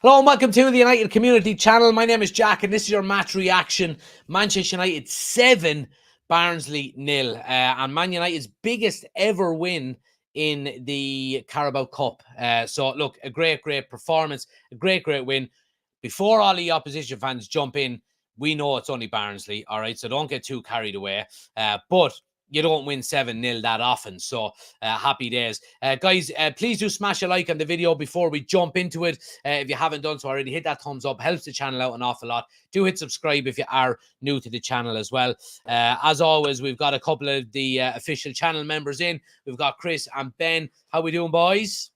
Hello and welcome to the United Community Channel. My name is Jack and this is your match reaction. Manchester United 7, Barnsley 0. And Man United's biggest ever win in the Carabao Cup. So look, a great performance, a great win. Before all the opposition fans jump in, we know it's only Barnsley, all right? So don't get too carried away. But you don't win 7-0 that often. So happy days. Guys, please do smash a like on the video before we jump into it. If you haven't done so already, hit that thumbs up. Helps the channel out an awful lot. Do hit subscribe if you are new to the channel as well. As always, we've got a couple of the official channel members in. We've got Chris and Ben. How we doing, boys?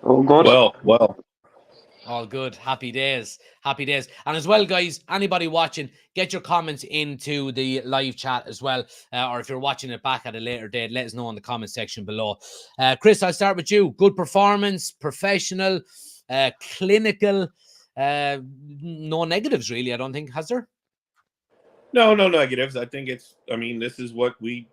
Oh, good. Well. All good. Happy days. Happy days. And as well, guys, anybody watching, get your comments into the live chat as well. Or if you're watching it back at a later date, let us know in the comment section below. Chris, I'll start with you. Good performance, professional, clinical. No negatives, really, I don't think. Has there? No negatives. I think this is what we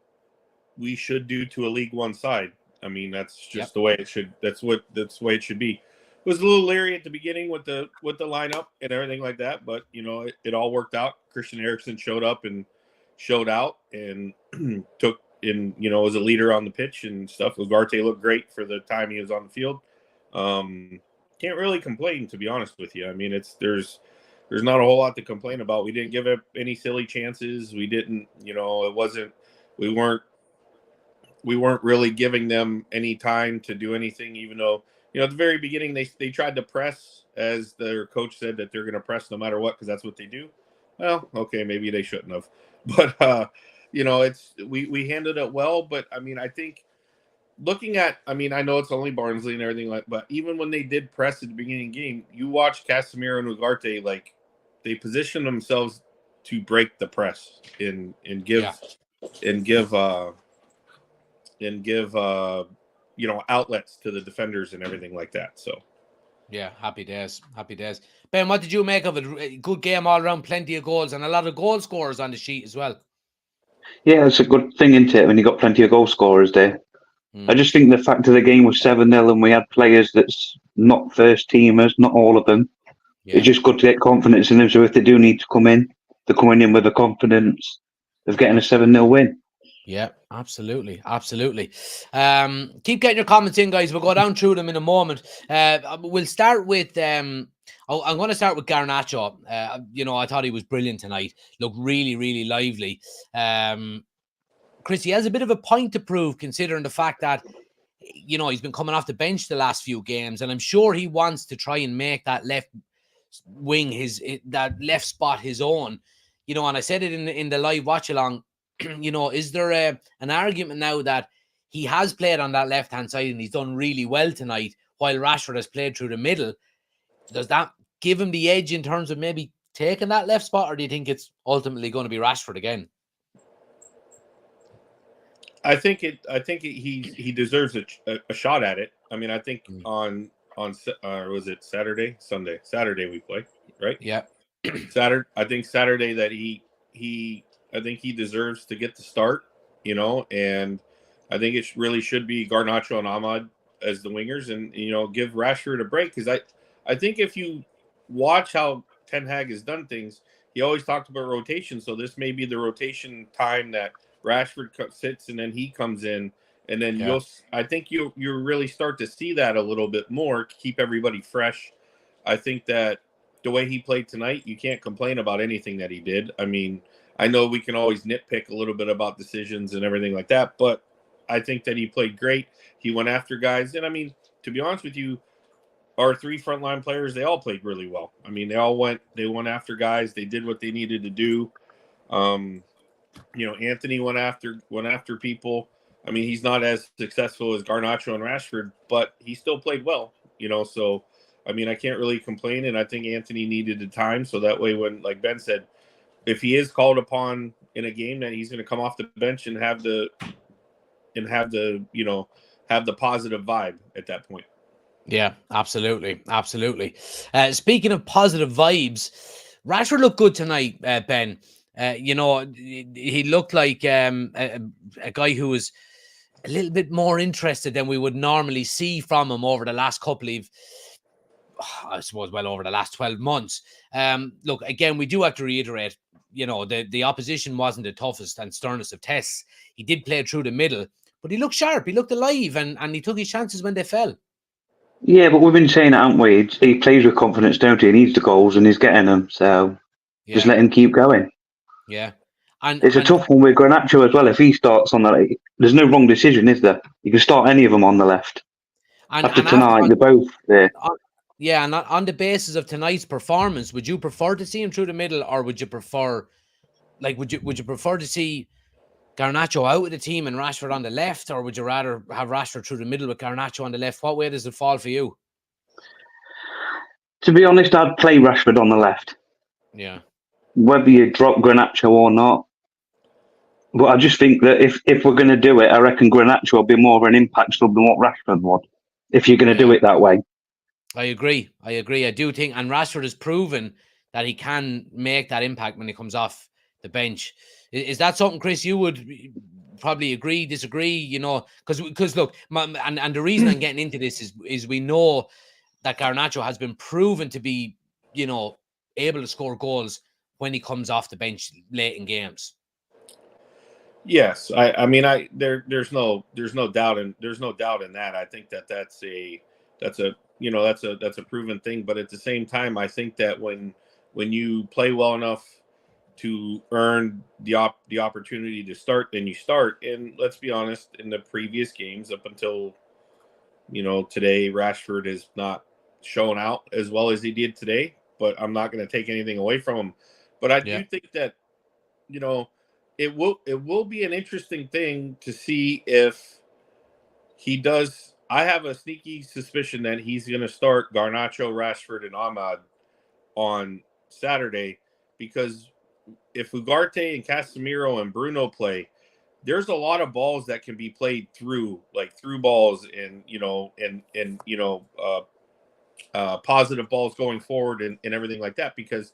should do to a League One side. I mean, that's just the way it should. That's the way it should be. Was a little leery at the beginning with the lineup and everything like that, but it all worked out. Christian Eriksen showed up and showed out and took in, was a leader on the pitch and stuff. Ugarte looked great for the time he was on the field. Can't really complain, to be honest with you. I mean, there's not a whole lot to complain about. We didn't give up any silly chances. We didn't, we weren't really giving them any time to do anything, even though, at the very beginning, they tried to press, as their coach said, that they're going to press no matter what, because that's what they do. Well, okay, maybe they shouldn't have. But, we handled it well. But, I mean, I think looking at, I know it's only Barnsley and everything, but even when they did press at the beginning of the game, you watch Casemiro and Ugarte, like, they position themselves to break the press and give outlets to the defenders and everything like that. So, yeah, happy days. Ben, what did you make of it? Good game all around, plenty of goals and a lot of goal scorers on the sheet as well. Yeah, it's a good thing, isn't it, when you got plenty of goal scorers there. I just think the fact of the game was 7-0 and we had players that's not first teamers, not all of them. It's just good to get confidence in them. So if they do need to come in, they're coming in with the confidence of getting a 7-0 win. Yeah, absolutely. Keep getting your comments in, guys. We'll go down through them in a moment. We'll start with I'm going to start with Garnacho. I thought he was brilliant tonight. Looked really lively. Chris, he has a bit of a point to prove, considering the fact that he's been coming off the bench the last few games, and I'm sure he wants to try and make that left wing that left spot his own. And I said it in the live watch along. Is there an argument now that he has played on that left-hand side and he's done really well tonight while Rashford has played through the middle? Does that give him the edge in terms of maybe taking that left spot, or do you think it's ultimately going to be Rashford again? I think he deserves a shot at it. I mean, I think on was it Saturday we play, right? Yeah. I think Saturday that I think he deserves to get the start, and I think it really should be Garnacho and Ahmad as the wingers, and give Rashford a break, because I think if you watch how Ten Hag has done things, he always talked about rotation. So this may be the rotation time that Rashford sits and then he comes in, and then I think you really start to see that a little bit more, keep everybody fresh. I think that the way he played tonight, you can't complain about anything that he did. I mean, I know we can always nitpick a little bit about decisions and everything like that, but I think that he played great. He went after guys. And, I mean, to be honest with you, our three frontline players, they all played really well. I mean, they went after guys. They did what they needed to do. Anthony went after people. I mean, he's not as successful as Garnacho and Rashford, but he still played well, So, I mean, I can't really complain. And I think Anthony needed the time. So that way, when, like Ben said, if he is called upon in a game, that he's going to come off the bench and have the positive vibe at that point. Yeah, absolutely. Speaking of positive vibes, Rashford looked good tonight, Ben. He looked like a guy who was a little bit more interested than we would normally see from him over the last couple of I suppose, well over the last 12 months. Look, again, we do have to reiterate, the opposition wasn't the toughest and sternest of tests. He did play through the middle, but he looked sharp. He looked alive, and he took his chances when they fell. Yeah, but we've been saying it, haven't we? He plays with confidence, don't he? He needs the goals, and he's getting them. So just let him keep going. Yeah. And it's a tough one with Garnacho as well. If he starts on the there's no wrong decision, is there? You can start any of them on the left. After tonight, they're both there. Yeah, and on the basis of tonight's performance, would you prefer to see him through the middle, or would you prefer, would you prefer to see Garnacho out of the team and Rashford on the left, or would you rather have Rashford through the middle with Garnacho on the left? What way does it fall for you? To be honest, I'd play Rashford on the left. Yeah. Whether you drop Garnacho or not. But I just think that if we're going to do it, I reckon Garnacho will be more of an impact sub than what Rashford would, if you're going to do it that way. I agree. I do think, and Rashford has proven that he can make that impact when he comes off the bench. Is that something, Chris, you would probably agree, disagree? Because look, and the reason I'm getting into this is we know that Garnacho has been proven to be, able to score goals when he comes off the bench late in games. Yes, I mean, there's no doubt in that. I think that's a proven thing. But at the same time, I think that when you play well enough to earn the opportunity to start, then you start. And let's be honest, in the previous games up until today, Rashford has not shown out as well as he did today. But I'm not going to take anything away from him. But I do think that it will be an interesting thing to see if he does. I have a sneaky suspicion that he's going to start Garnacho, Rashford, and Ahmad on Saturday, because if Ugarte and Casemiro and Bruno play, there's a lot of balls that can be played through balls and positive balls going forward and everything like that, because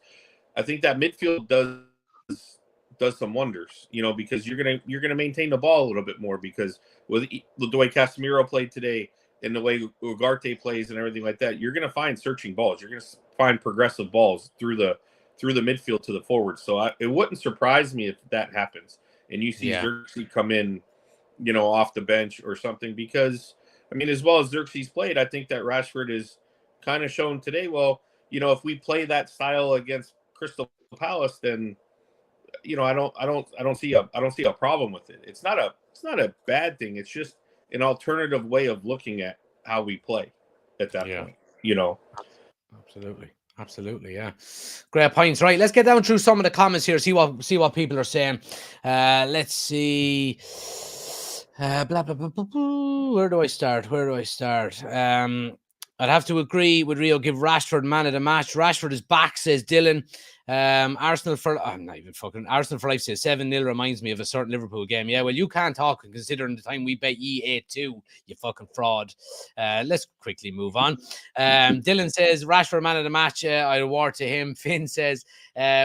I think that midfield does some wonders, because you're gonna maintain the ball a little bit more, because with the way Casemiro played today and the way Ugarte plays and everything like that, you're gonna find searching balls. You're gonna find progressive balls through the midfield to the forwards. So it wouldn't surprise me if that happens and you see Xerxes come in, off the bench or something, because I mean, as well as Xerxes played, I think that Rashford is kind of shown today. Well, if we play that style against Crystal Palace, then I don't see a problem with it. It's not a bad thing. It's just an alternative way of looking at how we play at that point. Absolutely, yeah. Great points. Right, let's get down through some of the comments here. See what people are saying. Let's see. Blah, blah, blah, blah, blah. Where do I start? I'd have to agree with Rio. Give Rashford man of the match. Rashford is back, says Dylan. Arsenal for life says 7-0 reminds me of a certain Liverpool game. Yeah, well, you can't talk considering the time we bet ye 8-2, you fucking fraud. Let's quickly move on. Dylan says Rashford man of the match. I award to him. Finn says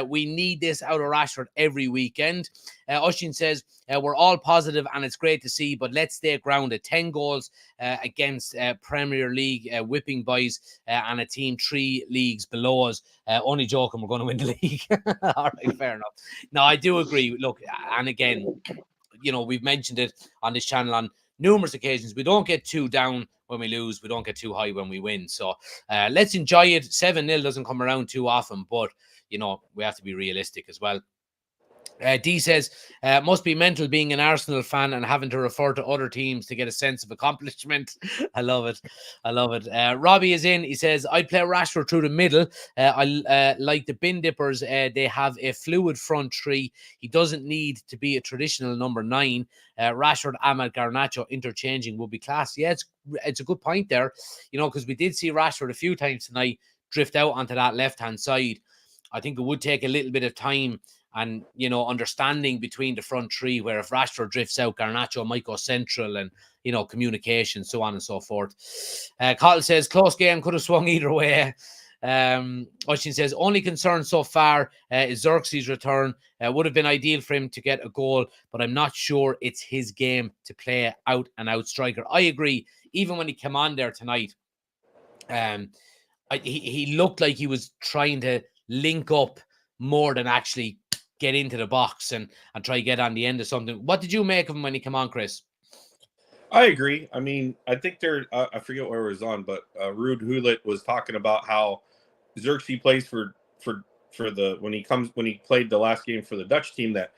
we need this out of Rashford every weekend. Oshin says we're all positive and it's great to see, but let's stay grounded. 10 goals against Premier League whipping boys and a team 3 leagues below us. Only joking, we're going to win the league. All right, fair enough. No, I do agree. Look, and again, we've mentioned it on this channel on numerous occasions. We don't get too down when we lose. We don't get too high when we win. So let's enjoy it. 7-0 doesn't come around too often, but, we have to be realistic as well. D says, must be mental being an Arsenal fan and having to refer to other teams to get a sense of accomplishment. I love it. Robbie is in. He says, I'd play Rashford through the middle. I like the bin dippers. They have a fluid front three. He doesn't need to be a traditional number 9. Rashford, Ahmad, Garnacho interchanging would be class. Yeah, it's a good point there, because we did see Rashford a few times tonight drift out onto that left-hand side. I think it would take a little bit of time and, understanding between the front three, where if Rashford drifts out, Garnacho might go central and, communication, so on and so forth. Cottle says, close game, could have swung either way. Oshin says, only concern so far is Xerxes' return. Would have been ideal for him to get a goal, but I'm not sure it's his game to play out and out striker. I agree. Even when he came on there tonight, he looked like he was trying to link up more than actually get into the box and try to get on the end of something. What did you make of him when he came on, Chris? I agree. I mean, I think I forget where it was on, but Ruud Gullit was talking about how Xerxes plays for when he played the last game for the Dutch team, that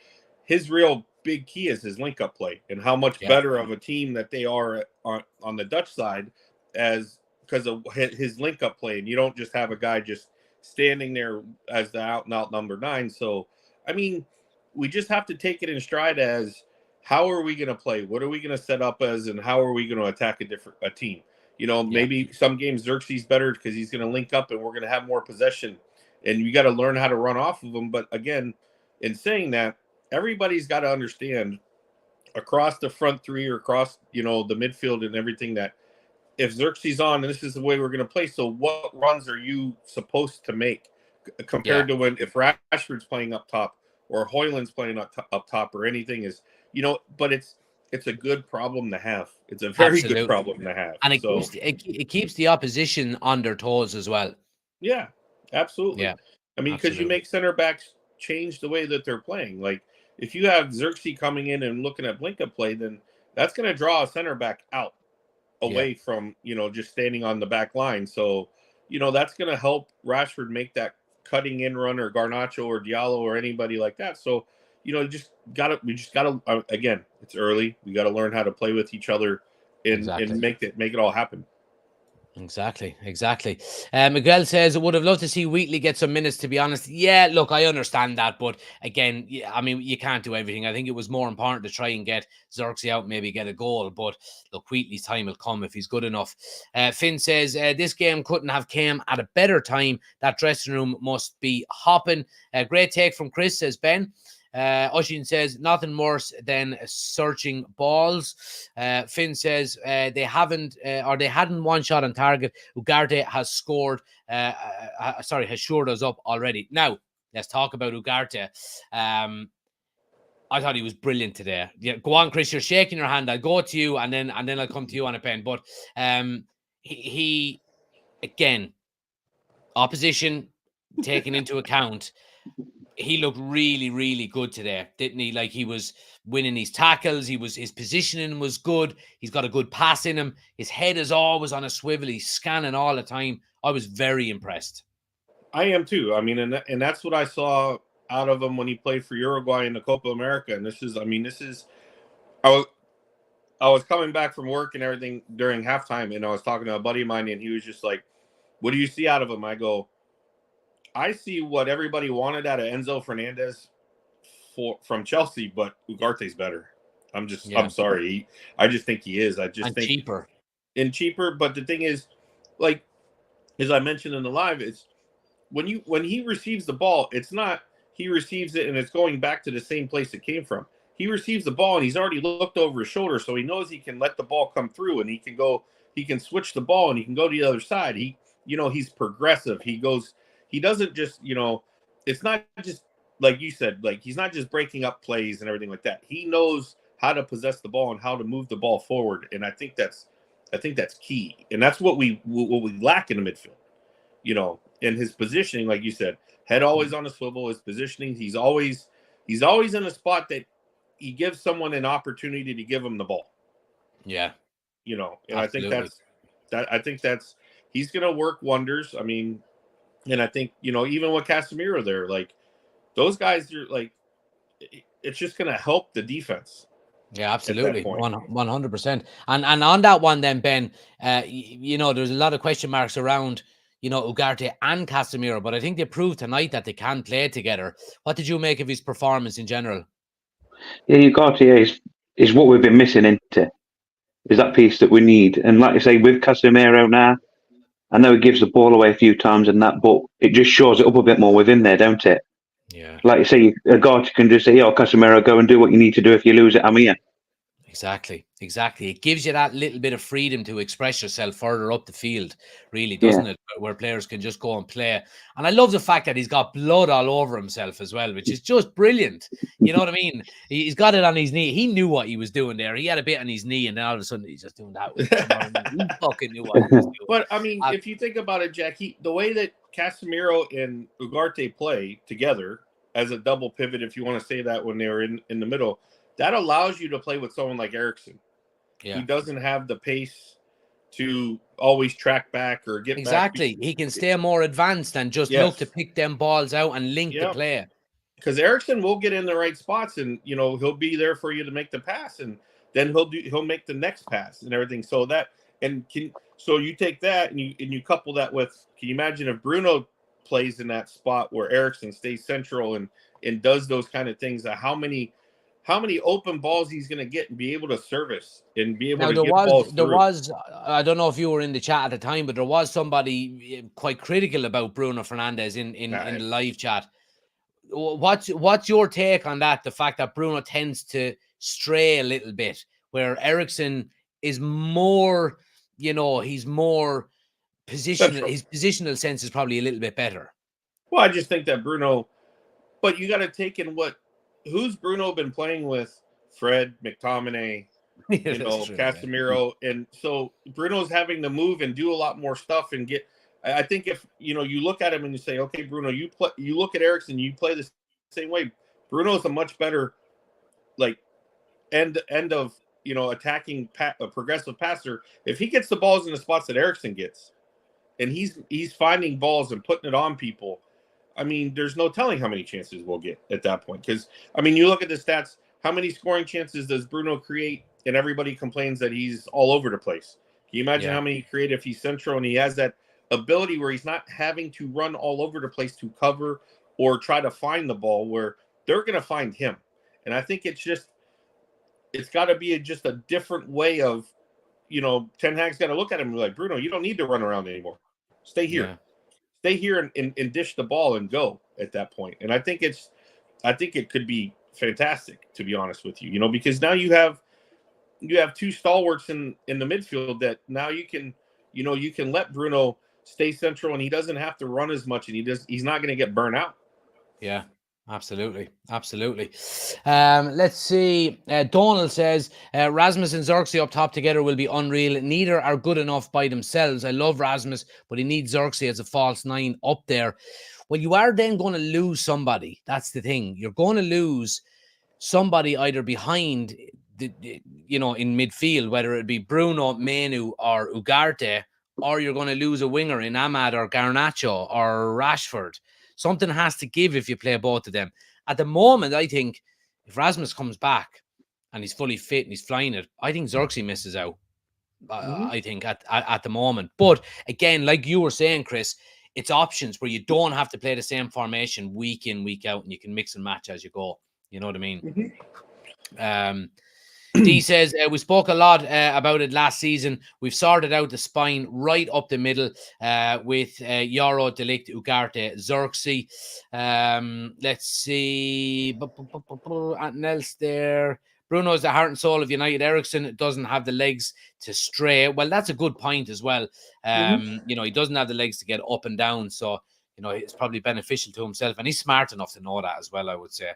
his real big key is his link up play and how much better of a team that they are on the Dutch side because of his link up play. And you don't just have a guy just standing there as the out and out number 9. So, I mean, we just have to take it in stride as how are we going to play? What are we going to set up as, and how are we going to attack a team? You know, maybe some games Xerxes better because he's going to link up and we're going to have more possession, and you got to learn how to run off of them. But again, in saying that, everybody's got to understand across the front three or across, you know, the midfield and everything, that if Xerxes on, and this is the way we're going to play. So what runs are you supposed to make compared to if Rashford's playing up top or Højlund's playing up top or anything is, you know, but it's a good problem to have. It's a very good problem to have. And it keeps the opposition on their toes as well. Yeah, absolutely. Yeah. I mean, because you make center backs change the way that they're playing. Like, if you have Xerxes coming in and looking at blink-up play, then that's going to draw a center back out away from, you know, just standing on the back line. So, you know, that's going to help Rashford make that cutting in run, or Garnacho or Diallo or anybody like that. So, you know, we just gotta again, it's early. We got to learn how to play with each other and make it all happen. Exactly. Miguel says, I would have loved to see Wheatley get some minutes, to be honest. Yeah, look, I understand that, but again, I mean, you can't do everything. I think it was more important to try and get Xerxes out, maybe get a goal, but look, Wheatley's time will come if he's good enough. Finn says, this game couldn't have came at a better time. That dressing room must be hopping. Great take from Chris, says Ben. Oshin says nothing worse than searching balls. Finn says they hadn't one shot on target. Ugarte has scored. Has shored us up already. Now let's talk about Ugarte. I thought he was brilliant today. Yeah, go on, Chris. You're shaking your hand. I'll go to you, and then I'll come to you on a pen. But he again, opposition taken into account. He looked really, really good today, didn't he? Like, he was winning his tackles. His positioning was good. He's got a good pass in him. His head is always on a swivel. He's scanning all the time. I was very impressed. I am too. I mean, and that's what I saw out of him when he played for Uruguay in the Copa America. And I was coming back from work and everything during halftime, and I was talking to a buddy of mine, and he was just like, "What do you see out of him?" I go, I see what everybody wanted out of Enzo Fernandez from Chelsea, but Ugarte's better. I'm sorry. I just think he is. I just think cheaper. But the thing is, like, as I mentioned in the live, it's when he receives the ball, it's not he receives it and it's going back to the same place it came from. He receives the ball and he's already looked over his shoulder, so he knows he can let the ball come through, and he can switch the ball and he can go to the other side. He's progressive. He doesn't just, it's not just like you said, like, he's not just breaking up plays and everything like that. He knows how to possess the ball and how to move the ball forward. And I think that's key. And that's what we lack in the midfield, and his positioning, like you said, head always on a swivel, his positioning. He's always in a spot that he gives someone an opportunity to give him the ball. Yeah. And absolutely. I think that's he's going to work wonders. I mean, and I think, even with Casemiro there, like, those guys are like, it's just going to help the defense. Yeah, absolutely. 100%. And on that one then, Ben, there's a lot of question marks around, Ugarte and Casemiro, but I think they proved tonight that they can play together. What did you make of his performance in general? Yeah, Ugarte is what we've been missing into. Is that piece that we need. And like I say, with Casemiro now, I know he gives the ball away a few times and that, but it just shows it up a bit more within there, don't it? Yeah. Like you say, Ugarte can just say, Casemiro, go and do what you need to do. If you lose it, I'm here. Exactly. It gives you that little bit of freedom to express yourself further up the field, really, doesn't it? Where players can just go and play. And I love the fact that he's got blood all over himself as well, which is just brilliant. You know what I mean? He's got it on his knee. He knew what he was doing there. He had a bit on his knee, and then all of a sudden he's just doing that with it. You know what I mean? He fucking knew what he was doing. But I mean, if you think about it, Jack, the way that Casemiro and Ugarte play together as a double pivot, if you want to say that, when they were in the middle, that allows you to play with someone like Eriksen, who doesn't have the pace to always track back or get back. He can stay more advanced and just look to pick them balls out and link the play. Because Eriksen will get in the right spots, and he'll be there for you to make the pass, and then he'll make the next pass and everything. So you take that and you couple that with, can you imagine if Bruno plays in that spot where Eriksen stays central and does those kind of things? How many open balls he's going to get and be able to service and be able to get balls through. There was, I don't know if you were in the chat at the time, but there was somebody quite critical about Bruno Fernandes in the live chat. What's your take on that? The fact that Bruno tends to stray a little bit, where Eriksen is more, he's more positional. His positional sense is probably a little bit better. Well, I just think that Bruno, but you got to take in who's Bruno been playing with? Fred, McTominay, Casemiro. And so Bruno's having to move and do a lot more stuff and get, I think if, you look at him and you say, okay, Bruno, you look at Eriksen, you play the same way. Bruno's a much better, end of, attacking a progressive passer. If he gets the balls in the spots that Eriksen gets, and he's finding balls and putting it on people, I mean, there's no telling how many chances we'll get at that point. Because, I mean, you look at the stats, how many scoring chances does Bruno create? And everybody complains that he's all over the place. Can you imagine how many he create if he's central and he has that ability where he's not having to run all over the place to cover or try to find the ball, where they're going to find him? And I think it's got to be just a different way of, Ten Hag's got to look at him and be like, Bruno, you don't need to run around anymore. Stay here. Yeah. Stay here and dish the ball and go at that point. And I think it could be fantastic, to be honest with you, because now you have two stalwarts in the midfield that now you can let Bruno stay central and he doesn't have to run as much, and he's not going to get burnt out. Yeah. Absolutely. Let's see. Donald says Rasmus and Xerxes up top together will be unreal. Neither are good enough by themselves. I love Rasmus, but he needs Xerxes as a false nine up there. Well, you are then going to lose somebody. That's the thing. You're going to lose somebody either behind, in midfield, whether it be Bruno, Menu, or Ugarte, or you're going to lose a winger in Ahmad or Garnacho or Rashford. Something has to give if you play both of them. At the moment, I think if Rasmus comes back and he's fully fit and he's flying it, I think Xerxes misses out. I think at the moment. But again, like you were saying, Chris, it's options where you don't have to play the same formation week in, week out, and you can mix and match as you go. You know what I mean? Mm-hmm. D says, we spoke a lot about it last season. We've sorted out the spine right up the middle with Yoro, De Ligt, Ugarte, Xerxes. Let's see. Anything else there? Bruno's the heart and soul of United. Eriksen doesn't have the legs to stray. Well, that's a good point as well. He doesn't have the legs to get up and down. So, it's probably beneficial to himself. And he's smart enough to know that as well, I would say.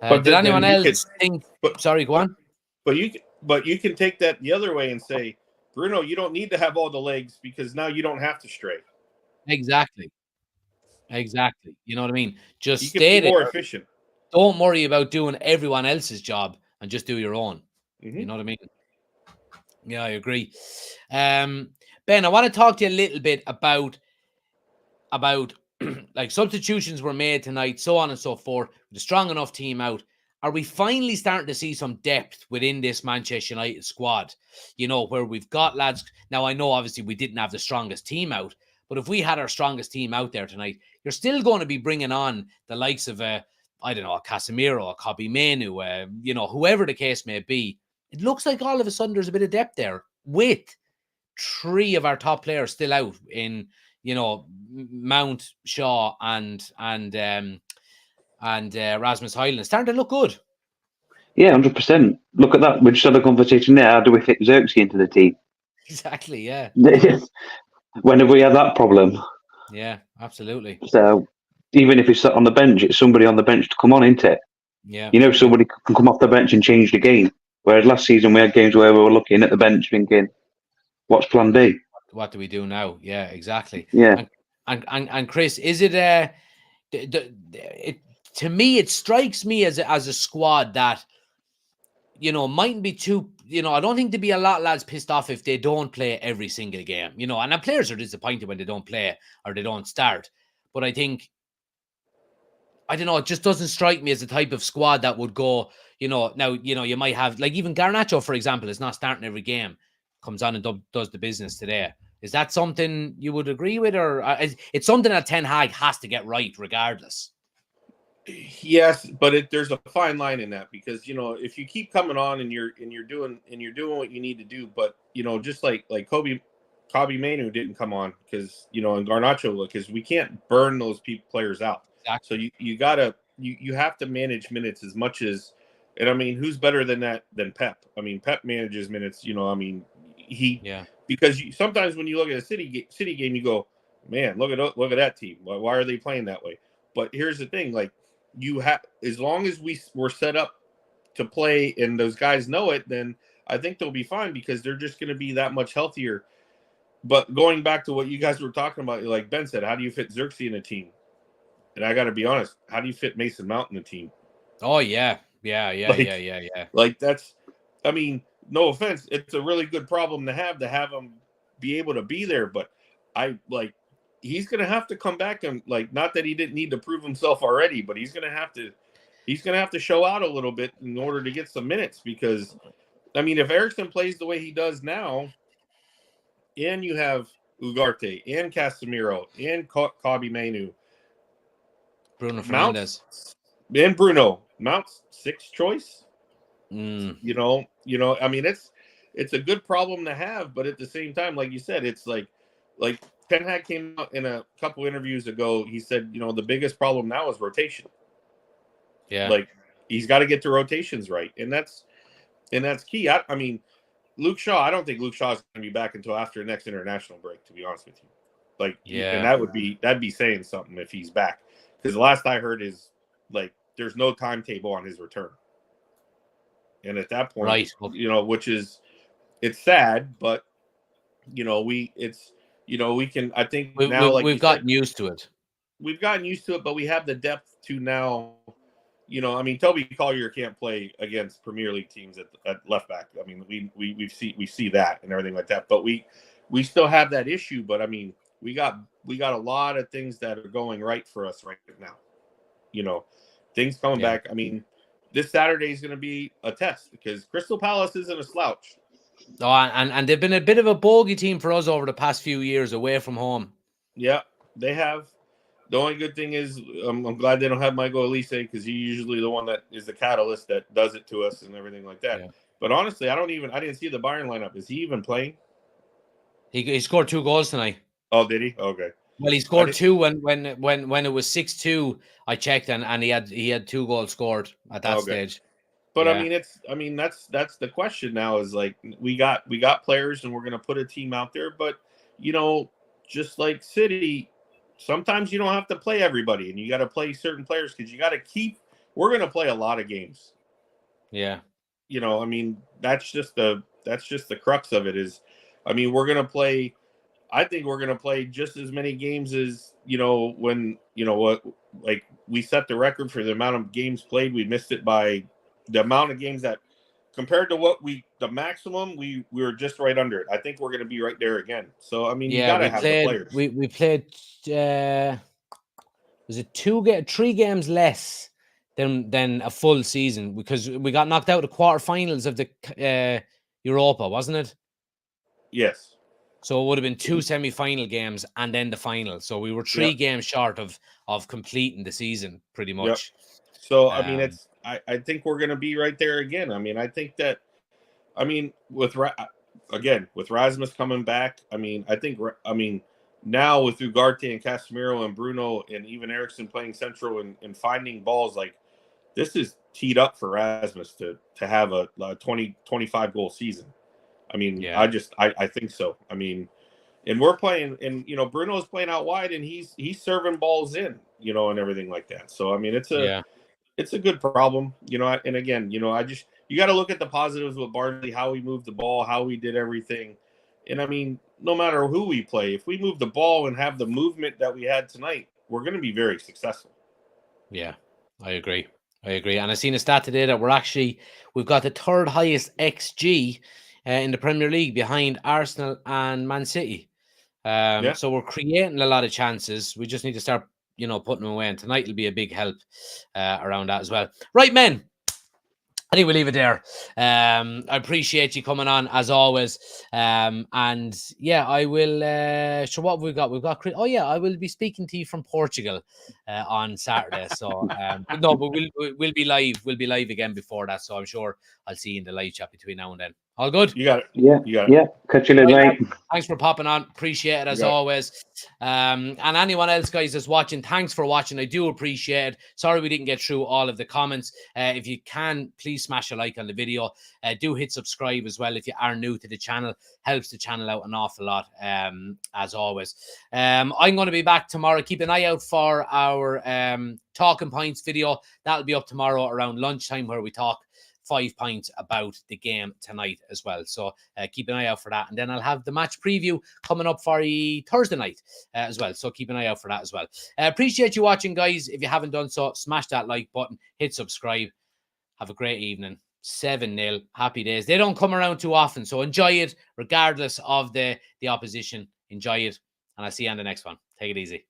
Did anyone else think? Sorry, go on. But you can take that the other way and say, Bruno, you don't need to have all the legs because now you don't have to stray. Exactly. You know what I mean? Just you stay there. More efficient. Don't worry about doing everyone else's job and just do your own. Mm-hmm. You know what I mean? Yeah, I agree. Ben, I want to talk to you a little bit about like substitutions were made tonight, so on and so forth, with a strong enough team out. Are we finally starting to see some depth within this Manchester United squad? Where we've got lads. Now, I know obviously we didn't have the strongest team out, but if we had our strongest team out there tonight, you're still going to be bringing on the likes of, a Casemiro, a Kobbie Mainoo, whoever the case may be. It looks like all of a sudden there's a bit of depth there with three of our top players still out in, Mount, Shaw, and Rasmus Højlund. It's starting to look good. Yeah, 100%. look at that. We just had a conversation there. How do we fit Xerxes into the team? Exactly. Yeah. When have we had that problem? Yeah. Absolutely. So even if he's sat on the bench, it's somebody on the bench to come on, isn't it? Yeah. Somebody can come off the bench and change the game. Whereas last season we had games where we were looking at the bench thinking, what's plan B? What do we do now? Yeah, exactly. Yeah. And Chris, is it to me, it strikes me as a squad that, mightn't be too, I don't think there'd be a lot of lads pissed off if they don't play every single game, and the players are disappointed when they don't play or they don't start. But I think, I don't know, it just doesn't strike me as the type of squad that would go, now, you might have, like even Garnacho, for example, is not starting every game, comes on and does the business today. Is that something you would agree with, or it's something that Ten Hag has to get right regardless? Yes, but there's a fine line in that, because if you keep coming on and you're doing what you need to do, but just like Kobe Mainu didn't come on because and Garnacho, because we can't burn those players out. Exactly. So you have to manage minutes as much as, and I mean, who's better than Pep? I mean, Pep manages minutes. Because sometimes when you look at a City game, you go, man, look at that team. Why are they playing that way? But here's the thing, like, you have, as long as we're set up to play and those guys know it, then I think they'll be fine, because they're just going to be that much healthier. But going back to what you guys were talking about, like Ben said, how do you fit Xerxes in a team? And I got to be honest, how do you fit Mason Mount in a team? Oh yeah. Like, that's, I mean, no offense, it's a really good problem to have him be able to be there, but he's going to have to come back and, like, not that he didn't need to prove himself already, but he's going to have to show out a little bit in order to get some minutes, because, I mean, if Eriksen plays the way he does now, and you have Ugarte and Casemiro and Kobe Mainu, Bruno Fernandes, and Bruno, Mount's sixth choice. I mean, it's a good problem to have, but at the same time, like you said, it's like Ten Hag came out in a couple interviews ago. He said, the biggest problem now is rotation. Yeah. Like, he's got to get the rotations right. And that's key. I mean, Luke Shaw, I don't think Luke Shaw is going to be back until after the next international break, to be honest with you. Like, and that'd be saying something if he's back. Because the last I heard is, like, there's no timetable on his return. And at that point, right. Which is, it's sad, but, we can, I think we've gotten used to it. We've gotten used to it, but we have the depth to now, I mean, Toby Collier can't play against Premier League teams at left back. I mean, we see that and everything like that, but we still have that issue. But I mean, we got a lot of things that are going right for us right now. Things coming back. I mean, this Saturday is going to be a test, because Crystal Palace isn't a slouch. Oh, and they've been a bit of a bogey team for us over the past few years away from home. Yeah, they have. The only good thing is, I'm glad they don't have Michael Elise, because he's usually the one that is the catalyst that does it to us and everything like that. Yeah. But honestly, I didn't see the Bayern lineup. Is he even playing? He scored 2 goals tonight. Oh, did he? Okay. Well, he scored 2 when it was 6-2. I checked, and he had 2 goals scored at that stage. But yeah. I mean, that's the question now, is like, we got players and we're going to put a team out there, but just like City, sometimes you don't have to play everybody, and you got to play certain players, because you got to we're going to play a lot of games. Yeah. I mean, that's just the crux of it is, I mean, I think we're going to play just as many games as, when, like, we set the record for the amount of games played. We missed it by the amount of games that, compared to the maximum, we were just right under it. I think we're going to be right there again. So, I mean, you got to have the players. We played, was it 3 games less than a full season, because we got knocked out of the quarterfinals of the Europa, wasn't it? Yes. So it would have been 2 semi-final games and then the final. So we were 3 games short of completing the season, pretty much. Yep. So, I mean, I think we're going to be right there again. I mean, I think that, with Rasmus coming back, I mean, now with Ugarte and Casemiro and Bruno and even Eriksen playing central and finding balls, like, this is teed up for Rasmus to have a 20-25 goal season. I mean, I think so. I mean, and we're playing, and Bruno's playing out wide, and he's serving balls in, and everything like that. So I mean, it's a good problem, and again, you got to look at the positives with Barnsley, how we moved the ball, how we did everything. And I mean, no matter who we play, if we move the ball and have the movement that we had tonight, we're going to be very successful. Yeah, I agree. And I seen a stat today that we've got the third highest XG in the Premier League behind Arsenal and Man City. So we're creating a lot of chances. We just need to start, putting them away. And tonight will be a big help around that as well. Right, men. I think we'll leave it there. I appreciate you coming on as always. And yeah, I will. So what have we got? We've got. Oh yeah, I will be speaking to you from Portugal on Saturday. So no, but we'll be live. We'll be live again before that. So I'm sure I'll see you in the live chat between now and then. All good? You got it. Yeah. You got it. Yeah. Catch you later, mate. Thanks for popping on. Appreciate it as always. And anyone else, guys, that's watching, thanks for watching. I do appreciate it. Sorry we didn't get through all of the comments. If you can, please smash a like on the video. Do hit subscribe as well if you are new to the channel. Helps the channel out an awful lot, as always. I'm going to be back tomorrow. Keep an eye out for our Talking Points video. That'll be up tomorrow around lunchtime, where we talk 5 points about the game tonight as well. So keep an eye out for that. And then I'll have the match preview coming up for Thursday night as well. So keep an eye out for that as well. Appreciate you watching, guys. If you haven't done so, smash that like button, hit subscribe. Have a great evening. 7-0. Happy days. They don't come around too often. So enjoy it regardless of the opposition. Enjoy it. And I'll see you on the next one. Take it easy.